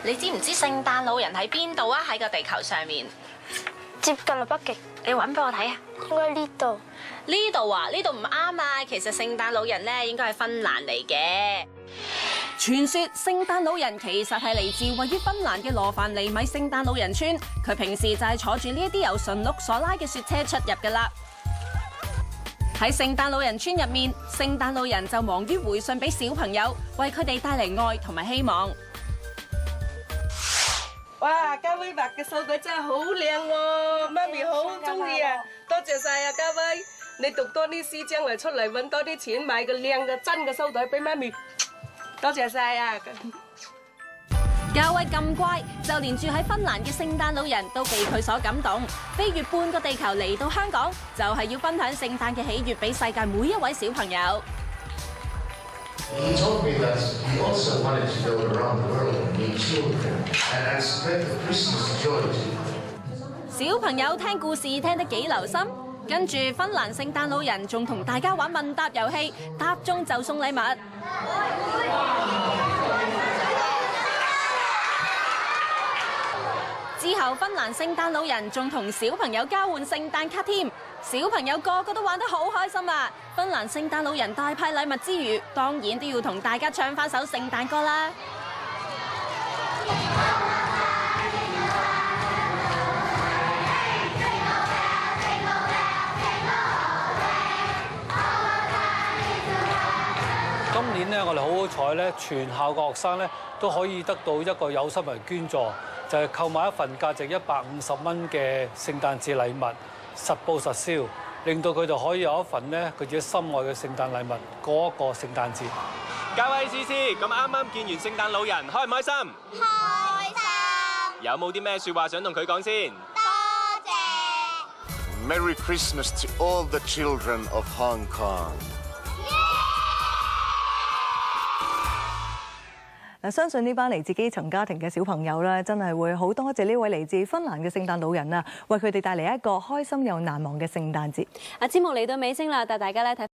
你知唔知聖誕老人喺邊度啊？喺個地球上面，接近啦北極。你揾俾我睇啊！應該呢度。呢度啊？呢度唔啱啊！其實聖誕老人咧應該係芬蘭嚟嘅。傳說聖誕老人其實係嚟自位於芬蘭嘅羅凡尼米聖誕老人村，佢平時就係坐住呢一啲由馴鹿所拉嘅雪車出入㗎啦。喺聖誕老人村入面，聖誕老人就忙於回信俾小朋友，為佢哋帶嚟愛同埋希望。哇！嘉威畫嘅手袋真係好靚喎，媽咪好中意啊！多謝晒啊，嘉威，你讀多啲書，將來出嚟揾多啲錢買個靚嘅真嘅手袋俾媽咪。多謝晒啊！嘉威咁乖，就連住喺芬蘭嘅聖誕老人都被佢所感動，飛越半個地球嚟到香港，就係要分享聖誕嘅喜悅俾世界每一位小朋友。He told me that he also wanted to go around the world and meet children and spread the Christmas joy to them. 小朋友聽故事聽得幾留心，跟住芬蘭聖誕老人仲同大家玩問答遊戲，答中就送禮物。之後，芬蘭聖誕老人仲同小朋友交換聖誕卡添，小朋友個個都玩得好開心啊！芬蘭聖誕老人大派禮物之餘，當然都要同大家唱返首聖誕歌啦！今年咧，我哋好好彩咧，全校嘅學生咧都可以得到一個有心人捐助。就係購買一份價值150蚊嘅聖誕節禮物，實報實銷，令到佢哋可以有一份咧佢自己心愛嘅聖誕禮物過一個聖誕節。嘉威思思，咁啱啱見完聖誕老人，開唔開心？開心。有冇啲咩説話想同佢講先？多謝。Merry Christmas to all the children of Hong Kong。相信呢班嚟自基層家庭嘅小朋友咧，真係會好多謝呢位嚟自芬蘭嘅聖誕老人啊，為佢哋帶嚟一個開心又難忘嘅聖誕節。節目嚟到尾聲啦，帶大家咧睇